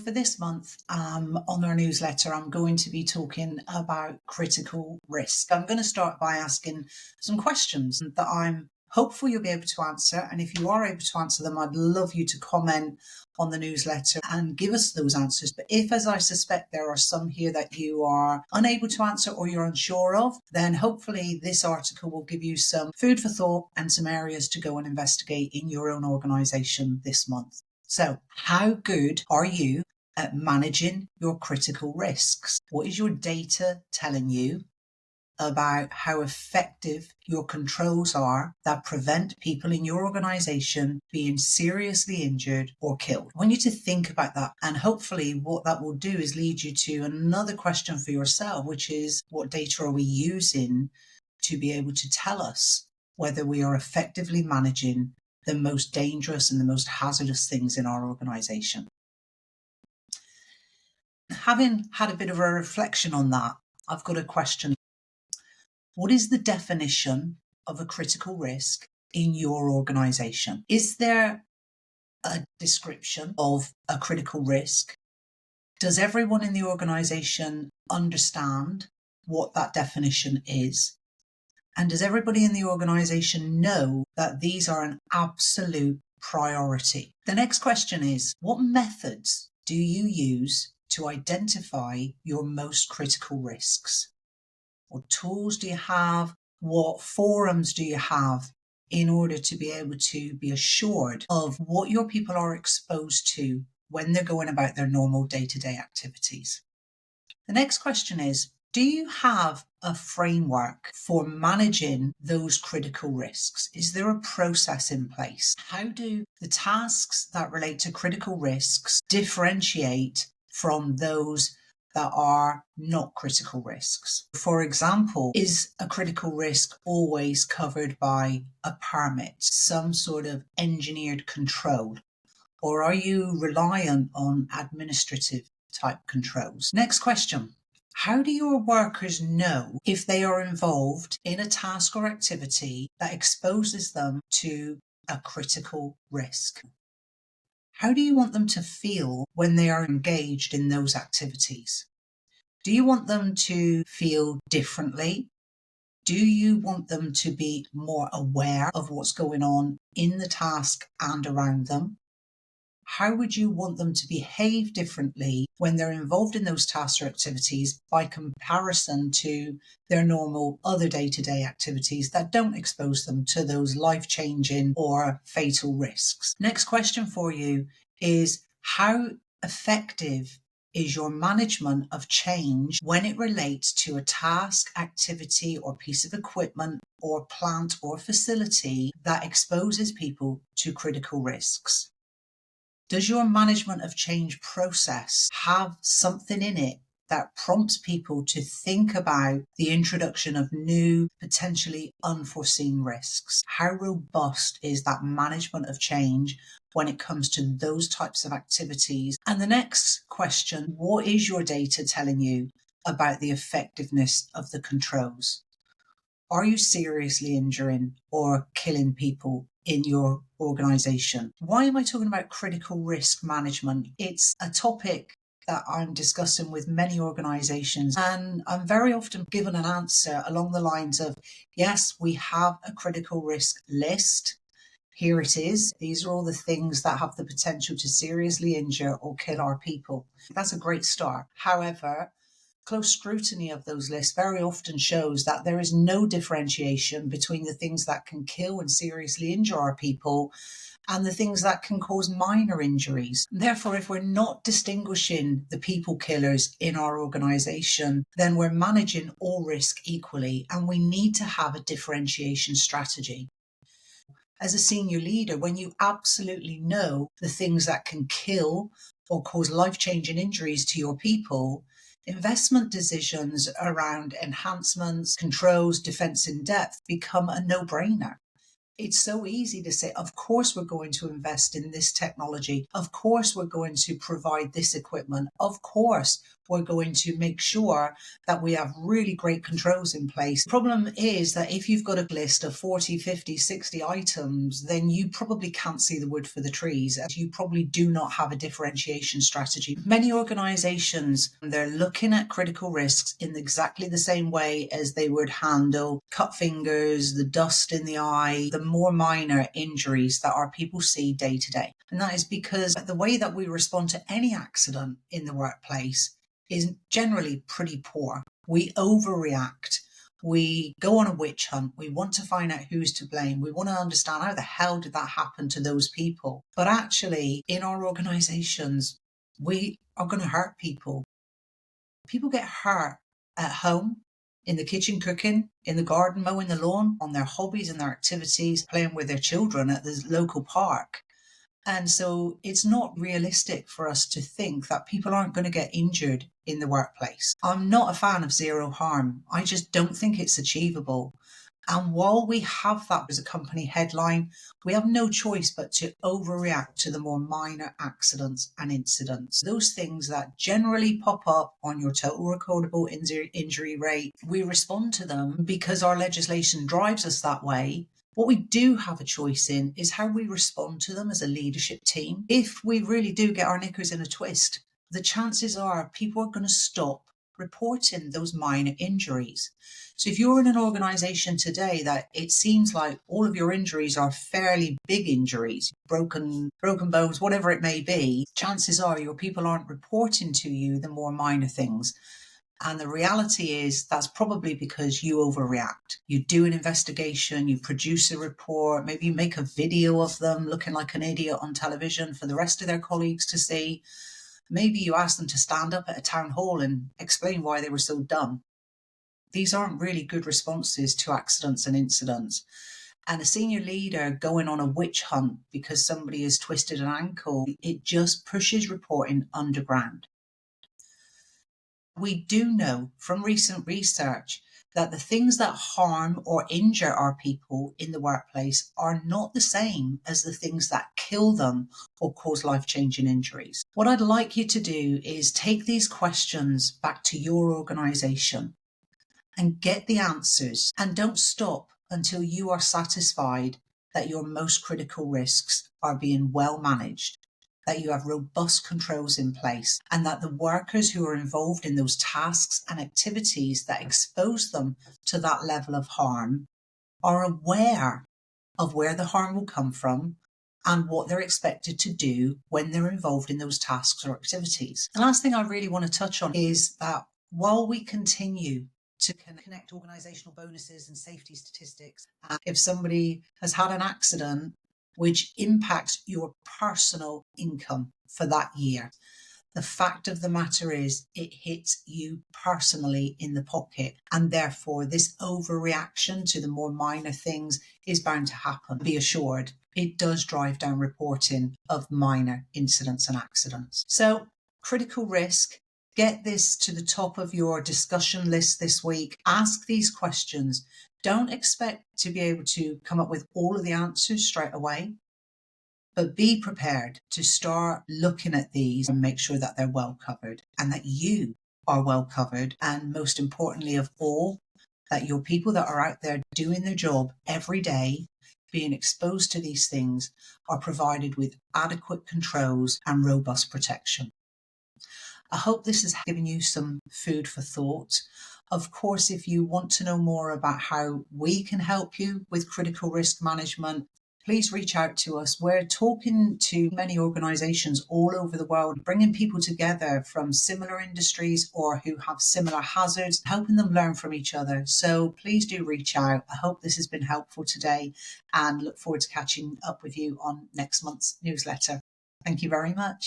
for this month on our newsletter, I'm going to be talking about critical risk. I'm going to start by asking some questions that I'm hopeful you'll be able to answer. And if you are able to answer them, I'd love you to comment on the newsletter and give us those answers. But if, as I suspect, there are some here that you are unable to answer or you're unsure of, then hopefully this article will give you some food for thought and some areas to go and investigate in your own organisation this month. So, how good are you at managing your critical risks? What is your data telling you about how effective your controls are that prevent people in your organisation being seriously injured or killed? I want you to think about that, and hopefully what that will do is lead you to another question for yourself, which is, what data are we using to be able to tell us whether we are effectively managing the most dangerous and the most hazardous things in our organisation? Having had a bit of a reflection on that, I've got a question. What is the definition of a critical risk in your organisation? Is there a description of a critical risk? Does everyone in the organisation understand what that definition is? And does everybody in the organisation know that these are an absolute priority? The next question is, what methods do you use to identify your most critical risks? What tools do you have? What forums do you have in order to be able to be assured of what your people are exposed to when they're going about their normal day-to-day activities? The next question is, do you have a framework for managing those critical risks? Is there a process in place? How do the tasks that relate to critical risks differentiate from those that are not critical risks? For example, is a critical risk always covered by a permit, some sort of engineered control? Or are you reliant on administrative type controls? Next question. How do your workers know if they are involved in a task or activity that exposes them to a critical risk? How do you want them to feel when they are engaged in those activities? Do you want them to feel differently? Do you want them to be more aware of what's going on in the task and around them? How would you want them to behave differently when they're involved in those tasks or activities by comparison to their normal other day-to-day activities that don't expose them to those life-changing or fatal risks? Next question for you is, how effective is your management of change when it relates to a task, activity, or piece of equipment or plant or facility that exposes people to critical risks? Does your management of change process have something in it that prompts people to think about the introduction of new, potentially unforeseen risks? How robust is that management of change when it comes to those types of activities? And the next question, what is your data telling you about the effectiveness of the controls? Are you seriously injuring or killing people in your organisation? Why am I talking about critical risk management? It's a topic that I'm discussing with many organisations, and I'm very often given an answer along the lines of, yes, we have a critical risk list. Here it is. These are all the things that have the potential to seriously injure or kill our people. That's a great start. However, close scrutiny of those lists very often shows that there is no differentiation between the things that can kill and seriously injure our people and the things that can cause minor injuries. Therefore, if we're not distinguishing the people killers in our organisation, then we're managing all risk equally, and we need to have a differentiation strategy. As a senior leader, when you absolutely know the things that can kill or cause life-changing injuries to your people, investment decisions around enhancements, controls, defence in depth become a no-brainer. It's so easy to say, of course, we're going to invest in this technology. Of course, we're going to provide this equipment. Of course, we're going to make sure that we have really great controls in place. The problem is that if you've got a list of 40, 50, 60 items, then you probably can't see the wood for the trees. You probably do not have a differentiation strategy. Many organizations, they're looking at critical risks in exactly the same way as they would handle cut fingers, the dust in the eye, the more minor injuries that our people see day to day. And that is because the way that we respond to any accident in the workplace is generally pretty poor. We overreact. We go on a witch hunt. We want to find out who's to blame. We want to understand how the hell did that happen to those people. But actually, in our organizations, we are going to hurt people. People get hurt at home, in the kitchen cooking, in the garden mowing the lawn, on their hobbies and their activities, playing with their children at the local park. And so it's not realistic for us to think that people aren't going to get injured in the workplace. I'm not a fan of zero harm. I just don't think it's achievable. And while we have that as a company headline, we have no choice but to overreact to the more minor accidents and incidents. Those things that generally pop up on your total recordable injury rate, we respond to them because our legislation drives us that way. What we do have a choice in is how we respond to them as a leadership team. If we really do get our knickers in a twist, the chances are people are going to stop reporting those minor injuries. So if you're in an organization today that it seems like all of your injuries are fairly big injuries, broken bones, whatever it may be, chances are your people aren't reporting to you the more minor things. And the reality is that's probably because you overreact. You do an investigation, you produce a report, maybe you make a video of them looking like an idiot on television for the rest of their colleagues to see. Maybe you ask them to stand up at a town hall and explain why they were so dumb. These aren't really good responses to accidents and incidents. And a senior leader going on a witch hunt because somebody has twisted an ankle, it just pushes reporting underground. We do know from recent research that the things that harm or injure our people in the workplace are not the same as the things that kill them or cause life-changing injuries. What I'd like you to do is take these questions back to your organization and get the answers, and don't stop until you are satisfied that your most critical risks are being well managed, that you have robust controls in place, and that the workers who are involved in those tasks and activities that expose them to that level of harm are aware of where the harm will come from and what they're expected to do when they're involved in those tasks or activities. The last thing I really want to touch on is that while we continue to connect organisational bonuses and safety statistics, if somebody has had an accident which impacts your personal income for that year, the fact of the matter is it hits you personally in the pocket, and therefore this overreaction to the more minor things is bound to happen. Be assured, it does drive down reporting of minor incidents and accidents. So critical risk, get this to the top of your discussion list this week. Ask these questions. Don't expect to be able to come up with all of the answers straight away, but be prepared to start looking at these and make sure that they're well covered and that you are well covered. And most importantly of all, that your people that are out there doing their job every day, being exposed to these things, are provided with adequate controls and robust protection. I hope this has given you some food for thought. Of course, if you want to know more about how we can help you with critical risk management, please reach out to us. We're talking to many organisations all over the world, bringing people together from similar industries or who have similar hazards, helping them learn from each other. So please do reach out. I hope this has been helpful today and look forward to catching up with you on next month's newsletter. Thank you very much.